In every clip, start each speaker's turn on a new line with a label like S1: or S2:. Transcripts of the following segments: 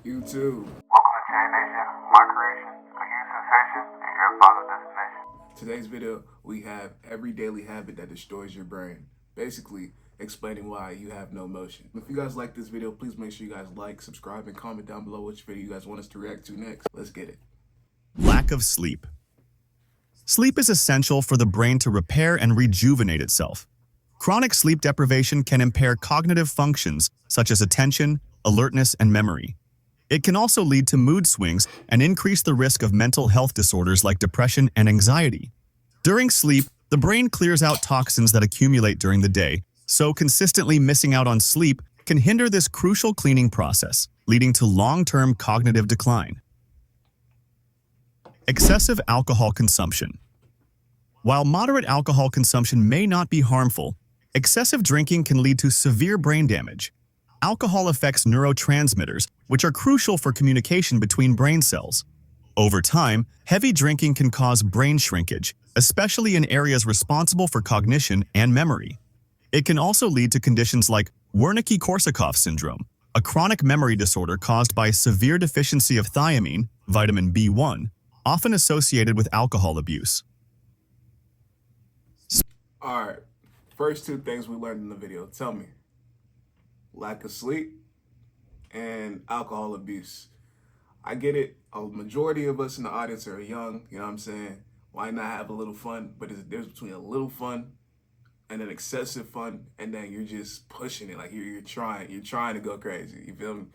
S1: YouTube.
S2: Welcome to Chain Nation, my creation, a huge sensation, and your final destination.
S1: Today's video, we have every daily habit that destroys your brain. Basically, explaining why you have no motion. If you guys like this video, please make sure you guys like, subscribe, and comment down below which video you guys want us to react to next. Let's get it.
S3: Lack of sleep. Sleep is essential for the brain to repair and rejuvenate itself. Chronic sleep deprivation can impair cognitive functions such as attention, alertness, and memory. It can also lead to mood swings and increase the risk of mental health disorders like depression and anxiety. During sleep, the brain clears out toxins that accumulate during the day, so consistently missing out on sleep can hinder this crucial cleaning process, leading to long-term cognitive decline. Excessive alcohol consumption. While moderate alcohol consumption may not be harmful, excessive drinking can lead to severe brain damage. Alcohol affects neurotransmitters, which are crucial for communication between brain cells. Over time, heavy drinking can cause brain shrinkage, especially in areas responsible for cognition and memory. It can also lead to conditions like Wernicke-Korsakoff syndrome, a chronic memory disorder caused by severe deficiency of thiamine, vitamin B1, often associated with alcohol abuse.
S1: Alright, first two things we learned in the video. Tell me. Lack of sleep and alcohol abuse. I get it. A majority of us in the audience are young, you know what I'm saying? Why not have a little fun? But there's a difference between a little fun and an excessive fun, and then you're just pushing it, like you're trying to go crazy. You feel me?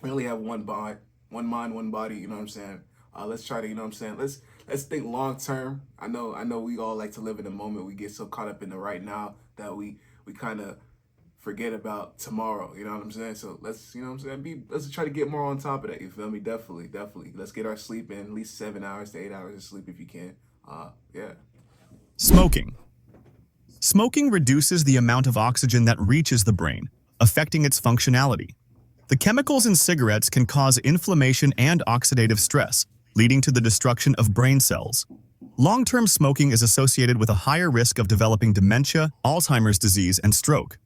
S1: We only have one mind, one body, you know what I'm saying? Let's try to, you know what I'm saying? Let's think long term. I know we all like to live in the moment. We get so caught up in the right now that we kind of forget about tomorrow, you know what I'm saying? So let's, you know what I'm saying, let's try to get more on top of that, you feel me? Definitely. Let's get our sleep in, at least 7 hours to 8 hours of sleep if you can. Yeah.
S3: Smoking. Smoking reduces the amount of oxygen that reaches the brain, affecting its functionality. The chemicals in cigarettes can cause inflammation and oxidative stress, leading to the destruction of brain cells. Long-term smoking is associated with a higher risk of developing dementia, Alzheimer's disease, and stroke.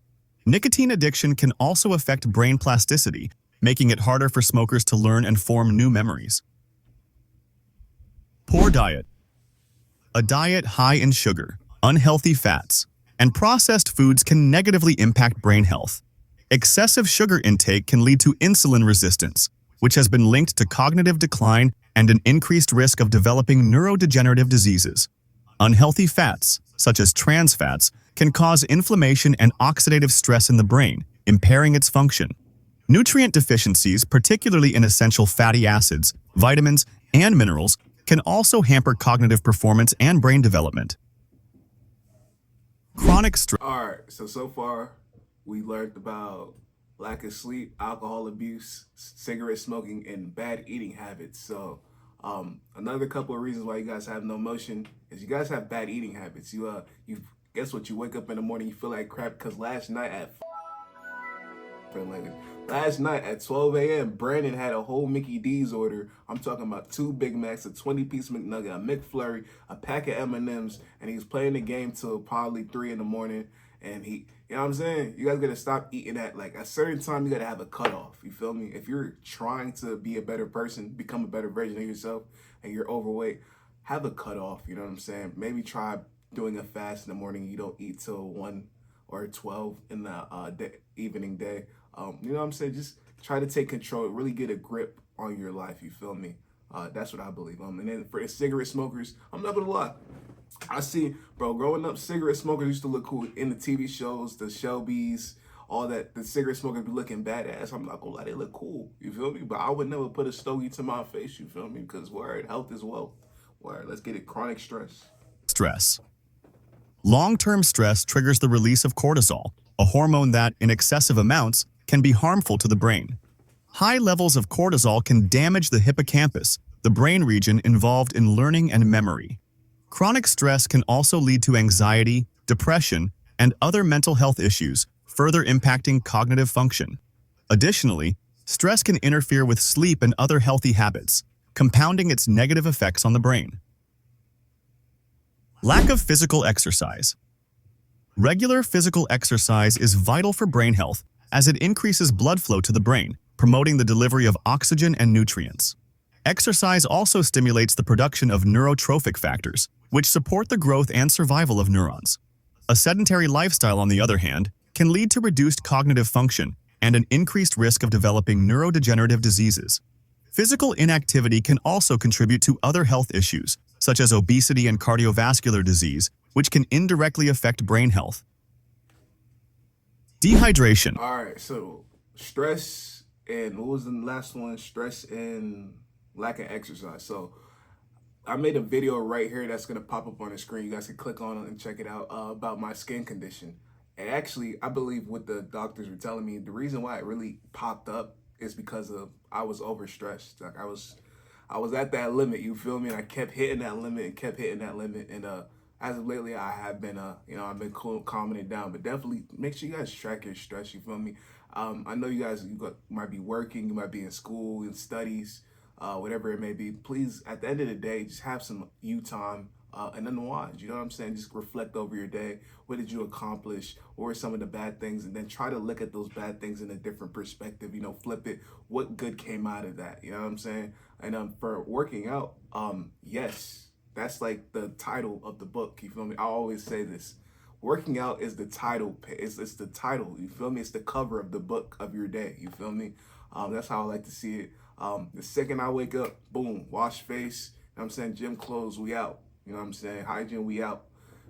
S3: Nicotine addiction can also affect brain plasticity, making it harder for smokers to learn and form new memories. Poor diet. A diet high in sugar, unhealthy fats, and processed foods can negatively impact brain health. Excessive sugar intake can lead to insulin resistance, which has been linked to cognitive decline and an increased risk of developing neurodegenerative diseases. Unhealthy fats, such as trans fats, can cause inflammation and oxidative stress in the brain, impairing its function. Nutrient deficiencies, particularly in essential fatty acids, vitamins, and minerals, can also hamper cognitive performance and brain development. Chronic stress.
S1: Alright, so far we learned about lack of sleep, alcohol abuse, cigarette smoking, and bad eating habits. So another couple of reasons why you guys have no motion is you guys have bad eating habits. You guess what? You wake up in the morning, you feel like crap because last night at 12 a.m., Brandon had a whole Mickey D's order. I'm talking about 2 Big Macs, a 20-piece McNugget, a McFlurry, a pack of M&Ms, and he was playing the game till probably 3 in the morning. And he, you know what I'm saying? You guys gotta stop eating at like a certain time. You gotta have a cutoff. You feel me? If you're trying to be a better person, become a better version of yourself, and you're overweight, have a cutoff. You know what I'm saying? Maybe try doing a fast in the morning. You don't eat till 1 or 12 in the evening day. You know what I'm saying? Just try to take control, really get a grip on your life. You feel me? That's what I believe. And then for cigarette smokers, I'm not gonna lie. I see, bro, growing up, cigarette smokers used to look cool in the TV shows, the Shelbys, all that. The cigarette smokers be looking badass. I'm not gonna lie, they look cool. You feel me? But I would never put a stogie to my face. You feel me? Because word, health is wealth. Word, let's get it. Chronic stress.
S3: Stress. Long-term stress triggers the release of cortisol, a hormone that, in excessive amounts, can be harmful to the brain. High levels of cortisol can damage the hippocampus, the brain region involved in learning and memory. Chronic stress can also lead to anxiety, depression, and other mental health issues, further impacting cognitive function. Additionally, stress can interfere with sleep and other healthy habits, compounding its negative effects on the brain. Lack of physical exercise. Regular physical exercise is vital for brain health as it increases blood flow to the brain, promoting the delivery of oxygen and nutrients. Exercise also stimulates the production of neurotrophic factors, which support the growth and survival of neurons. A sedentary lifestyle, on the other hand, can lead to reduced cognitive function and an increased risk of developing neurodegenerative diseases. Physical inactivity can also contribute to other health issues, such as obesity and cardiovascular disease, which can indirectly affect brain health. Dehydration.
S1: All right, so stress and what was the last one? Stress and lack of exercise. So I made a video right here that's gonna pop up on the screen. You guys can click on it and check it out about my skin condition. And actually, I believe what the doctors were telling me, the reason why it really popped up is because of I was overstressed. Like I was at that limit. You feel me? And I kept hitting that limit and kept hitting that limit. And as of lately, I have been I've been calming it down. But definitely make sure you guys track your stress. You feel me? I know you guys might be working, you might be in school, in studies, whatever it may be. Please, at the end of the day, just have some you time and unwind. You know what I'm saying? Just reflect over your day. What did you accomplish? What were some of the bad things? And then try to look at those bad things in a different perspective. You know, flip it. What good came out of that? You know what I'm saying? And for working out, yes, that's like the title of the book. You feel me? I always say this. Working out is the title. It's the title. You feel me? It's the cover of the book of your day. You feel me? That's how I like to see it. The second I wake up, boom, wash face. You know what I'm saying? Gym clothes, we out. You know what I'm saying? Hygiene, we out.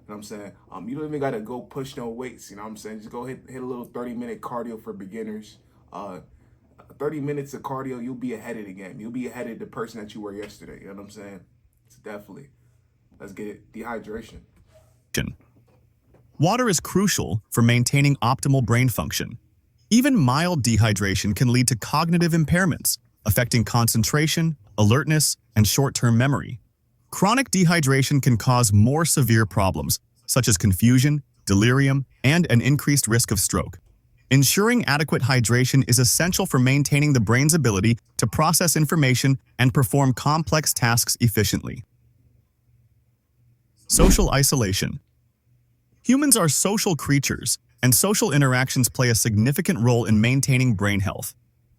S1: You know what I'm saying? You don't even got to go push no weights. You know what I'm saying? Just go hit a little 30-minute cardio for beginners. 30 minutes of cardio, you'll be ahead of the game. You'll be ahead of the person that you were yesterday. You know what I'm saying? It's definitely. Let's get it. Dehydration.
S3: Water is crucial for maintaining optimal brain function. Even mild dehydration can lead to cognitive impairments, affecting concentration, alertness, and short-term memory. Chronic dehydration can cause more severe problems, such as confusion, delirium, and an increased risk of stroke. Ensuring adequate hydration is essential for maintaining the brain's ability to process information and perform complex tasks efficiently. Social isolation. Humans are social creatures, and social interactions play a significant role in maintaining brain health.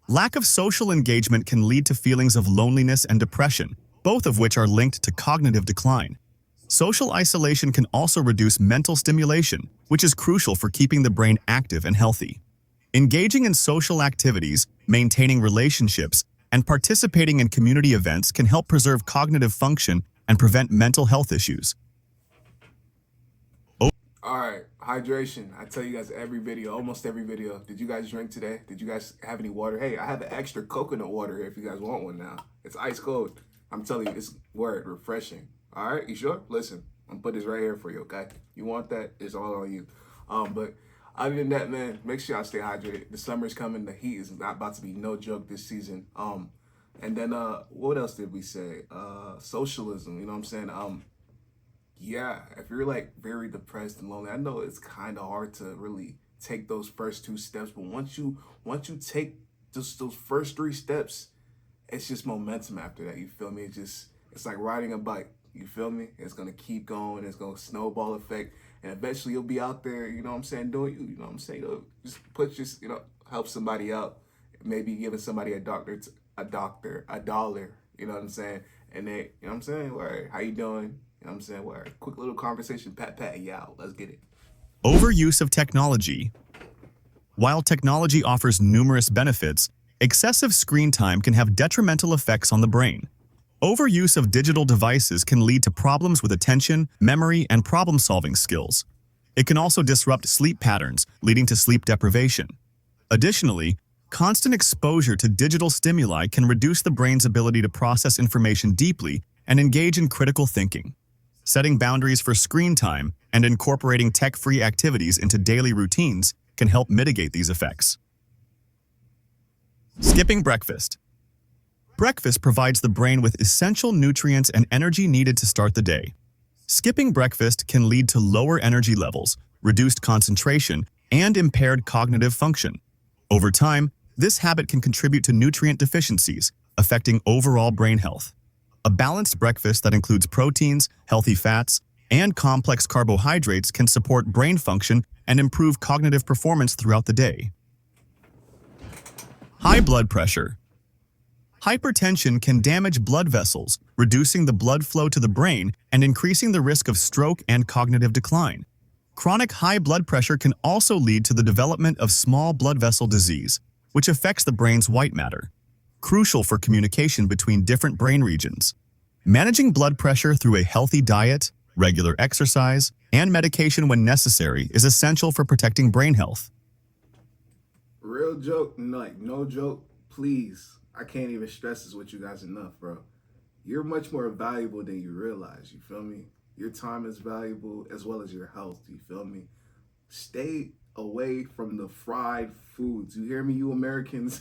S3: Lack of social engagement can lead to feelings of loneliness and depression, both of which are linked to cognitive decline. Social isolation can also reduce mental stimulation, which is crucial for keeping the brain active and healthy. Engaging in social activities, maintaining relationships, and participating in community events can help preserve cognitive function and prevent mental health issues.
S1: All right, hydration. I tell you guys every video, almost every video. Did you guys drink today? Did you guys have any water? Hey, I have an extra coconut water here if you guys want one now. It's ice cold. I'm telling you, it's refreshing. All right, you sure? Listen, I'm put this right here for you, okay? You want that? It's all on you. But other than that, man, make sure y'all stay hydrated. The summer's coming. The heat is not about to be no joke this season. And then what else did we say? Socialism. You know what I'm saying? Yeah, if you're like very depressed and lonely, I know it's kind of hard to really take those first two steps, but once you take just those first three steps, it's just momentum after that. You feel me? It's like riding a bike. You feel me? It's gonna keep going. It's gonna snowball effect, and eventually you'll be out there. You know what I'm saying? Doing you. You know what I'm saying? Just help somebody out. Maybe giving somebody a dollar. You know what I'm saying? And they, you know what I'm saying? Word, how you doing? You know what I'm saying? Word, quick little conversation. Pat, yeah, let's get it.
S3: Overuse of technology. While technology offers numerous benefits, excessive screen time can have detrimental effects on the brain. Overuse of digital devices can lead to problems with attention, memory, and problem-solving skills. It can also disrupt sleep patterns, leading to sleep deprivation. Additionally, constant exposure to digital stimuli can reduce the brain's ability to process information deeply and engage in critical thinking. Setting boundaries for screen time and incorporating tech-free activities into daily routines can help mitigate these effects. Skipping breakfast. Breakfast provides the brain with essential nutrients and energy needed to start the day. Skipping breakfast can lead to lower energy levels, reduced concentration, and impaired cognitive function. Over time, this habit can contribute to nutrient deficiencies, affecting overall brain health. A balanced breakfast that includes proteins, healthy fats, and complex carbohydrates can support brain function and improve cognitive performance throughout the day. High blood pressure. Hypertension can damage blood vessels, reducing the blood flow to the brain and increasing the risk of stroke and cognitive decline. Chronic high blood pressure can also lead to the development of small blood vessel disease, which affects the brain's white matter, crucial for communication between different brain regions. Managing blood pressure through a healthy diet, regular exercise, and medication when necessary is essential for protecting brain health.
S1: Real joke, like no joke, please. I can't even stress this with you guys enough, bro. You're much more valuable than you realize, you feel me? Your time is valuable as well as your health, you feel me? Stay away from the fried foods. You hear me, you Americans?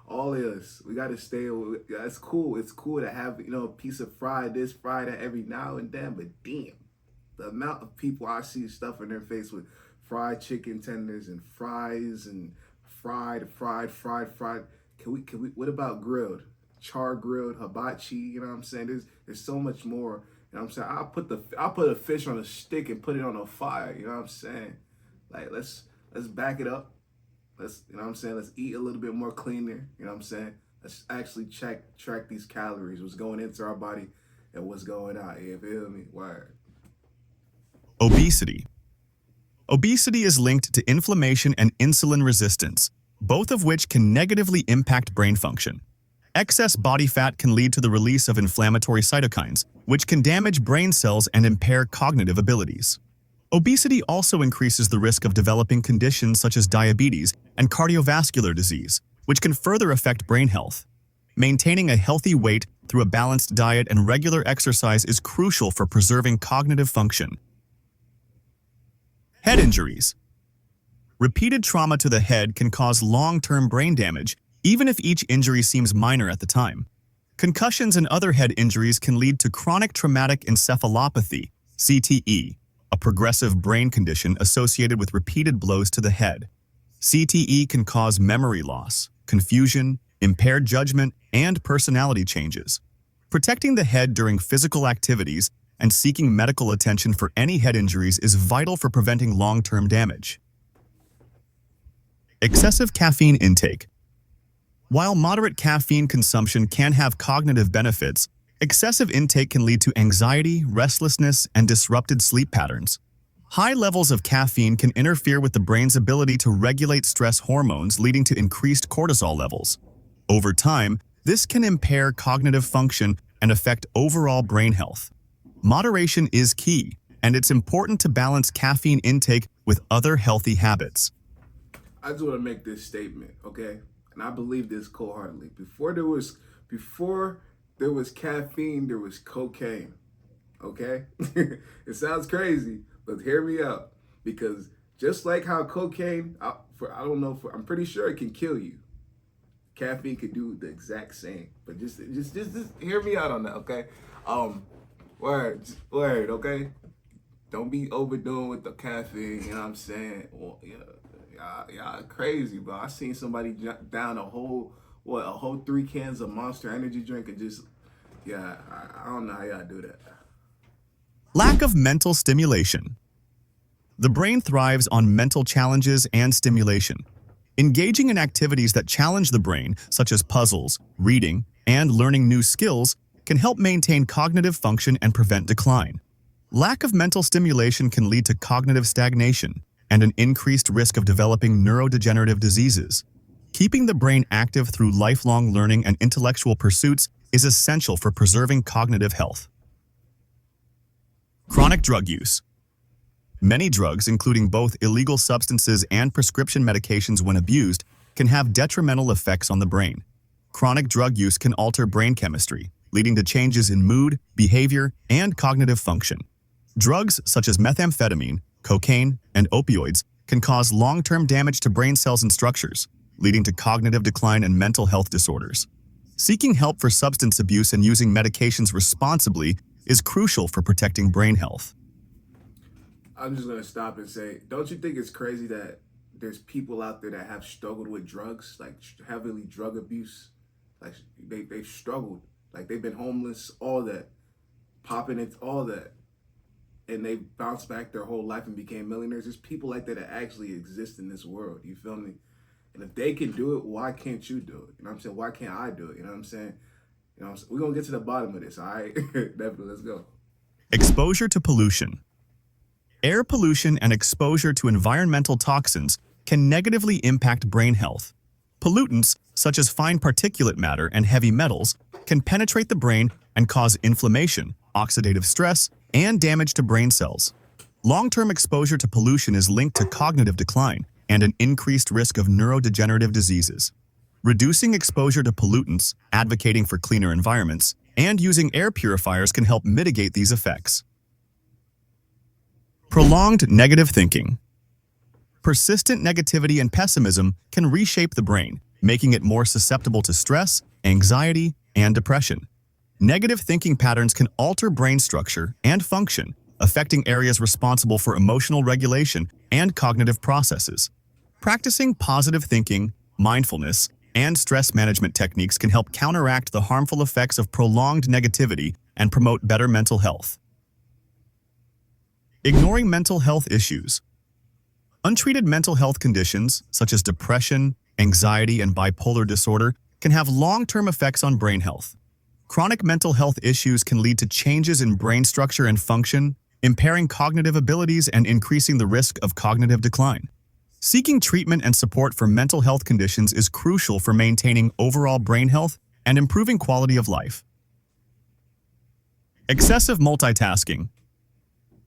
S1: All of us, we gotta stay away. It's cool. It's cool to have, a piece of fried this, fried that every now and then, but damn, the amount of people I see stuffing their face with fried chicken tenders and fries and fried. Can we? What about grilled, char grilled, hibachi? You know what I'm saying? There's so much more. You know what I'm saying? I'll put a fish on a stick and put it on a fire. You know what I'm saying? Like let's back it up. Let's Let's eat a little bit more cleaner. You know what I'm saying? Let's actually track these calories, what's going into our body and what's going out. You feel me? Word.
S3: Obesity. Obesity is linked to inflammation and insulin resistance, both of which can negatively impact brain function. Excess body fat can lead to the release of inflammatory cytokines, which can damage brain cells and impair cognitive abilities. Obesity also increases the risk of developing conditions such as diabetes and cardiovascular disease, which can further affect brain health. Maintaining a healthy weight through a balanced diet and regular exercise is crucial for preserving cognitive function. Head injuries. Repeated trauma to the head can cause long-term brain damage, even if each injury seems minor at the time. Concussions and other head injuries can lead to chronic traumatic encephalopathy, CTE, a progressive brain condition associated with repeated blows to the head. CTE can cause memory loss, confusion, impaired judgment, and personality changes. Protecting the head during physical activities and seeking medical attention for any head injuries is vital for preventing long-term damage. Excessive caffeine intake. While moderate caffeine consumption can have cognitive benefits, excessive intake can lead to anxiety, restlessness, and disrupted sleep patterns. High levels of caffeine can interfere with the brain's ability to regulate stress hormones, leading to increased cortisol levels. Over time, this can impair cognitive function and affect overall brain health. Moderation is key, and it's important to balance caffeine intake with other healthy habits.
S1: I just want to make this statement, okay? And I believe this wholeheartedly. Before there was caffeine, there was cocaine, okay? It sounds crazy, but hear me out. Because just like how cocaine, I'm pretty sure it can kill you. Caffeine could do the exact same. But just hear me out on that, okay? Word, okay? Don't be overdoing with the caffeine, you know what I'm saying? Well, y'all crazy, bro. I seen somebody down a whole 3 cans of Monster Energy drink and just, I don't know how y'all do that.
S3: Lack of mental stimulation. The brain thrives on mental challenges and stimulation. Engaging in activities that challenge the brain, such as puzzles, reading, and learning new skills, can help maintain cognitive function and prevent decline. Lack of mental stimulation can lead to cognitive stagnation and an increased risk of developing neurodegenerative diseases. Keeping the brain active through lifelong learning and intellectual pursuits is essential for preserving cognitive health. Chronic drug use. Many drugs, including both illegal substances and prescription medications when abused, can have detrimental effects on the brain. Chronic drug use can alter brain chemistry, leading to changes in mood, behavior, and cognitive function. Drugs such as methamphetamine, cocaine, and opioids can cause long-term damage to brain cells and structures, leading to cognitive decline and mental health disorders. Seeking help for substance abuse and using medications responsibly is crucial for protecting brain health.
S1: I'm just gonna stop and say, don't you think it's crazy that there's people out there that have struggled with drugs, like heavily drug abuse, like they've struggled, like they've been homeless, all that, popping it, all that, and they bounced back their whole life and became millionaires. There's people like that actually exist in this world. You feel me? And if they can do it, why can't you do it? You know what I'm saying? Why can't I do it? You know what I'm saying? You know what I'm saying? We're going to get to the bottom of this, all right? Definitely, let's go.
S3: Exposure to pollution. Air pollution and exposure to environmental toxins can negatively impact brain health. Pollutants, such as fine particulate matter and heavy metals, can penetrate the brain and cause inflammation, oxidative stress, and damage to brain cells. Long-term exposure to pollution is linked to cognitive decline and an increased risk of neurodegenerative diseases. Reducing exposure to pollutants, advocating for cleaner environments, and using air purifiers can help mitigate these effects. Prolonged negative thinking. Persistent negativity and pessimism can reshape the brain, making it more susceptible to stress, anxiety, and depression. Negative thinking patterns can alter brain structure and function, affecting areas responsible for emotional regulation and cognitive processes. Practicing positive thinking, mindfulness, and stress management techniques can help counteract the harmful effects of prolonged negativity and promote better mental health. Ignoring mental health issues. Untreated mental health conditions, such as depression, anxiety, and bipolar disorder, can have long-term effects on brain health. Chronic mental health issues can lead to changes in brain structure and function, impairing cognitive abilities and increasing the risk of cognitive decline. Seeking treatment and support for mental health conditions is crucial for maintaining overall brain health and improving quality of life. Excessive multitasking.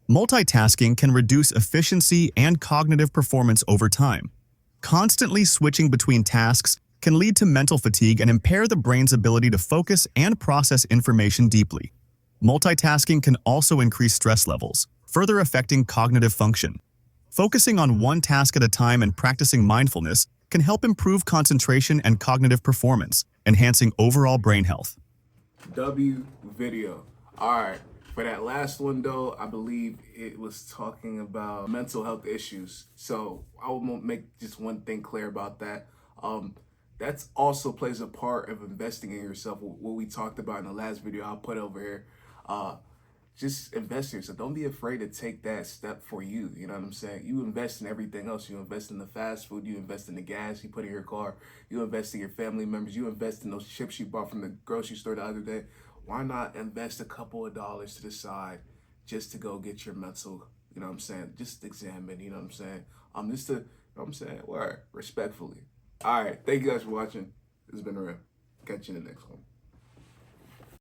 S3: Multitasking can reduce efficiency and cognitive performance over time. Constantly switching between tasks can lead to mental fatigue and impair the brain's ability to focus and process information deeply. Multitasking can also increase stress levels, further affecting cognitive function. Focusing on one task at a time and practicing mindfulness can help improve concentration and cognitive performance, enhancing overall brain health.
S1: W video. All right. For that last one, though, I believe it was talking about mental health issues. So I will make just one thing clear about that. That's also plays a part of investing in yourself. What we talked about in the last video I'll put over here. Just invest in yourself. Don't be afraid to take that step for you. You know what I'm saying? You invest in everything else. You invest in the fast food. You invest in the gas you put in your car. You invest in your family members. You invest in those chips you bought from the grocery store the other day. Why not invest a couple of dollars to the side just to go get your mental, you know what I'm saying? Just examine, you know what I'm saying? Just to, you know what I'm saying? Word, respectfully. All right. Thank you guys for watching. This has been real. Catch you in the next one.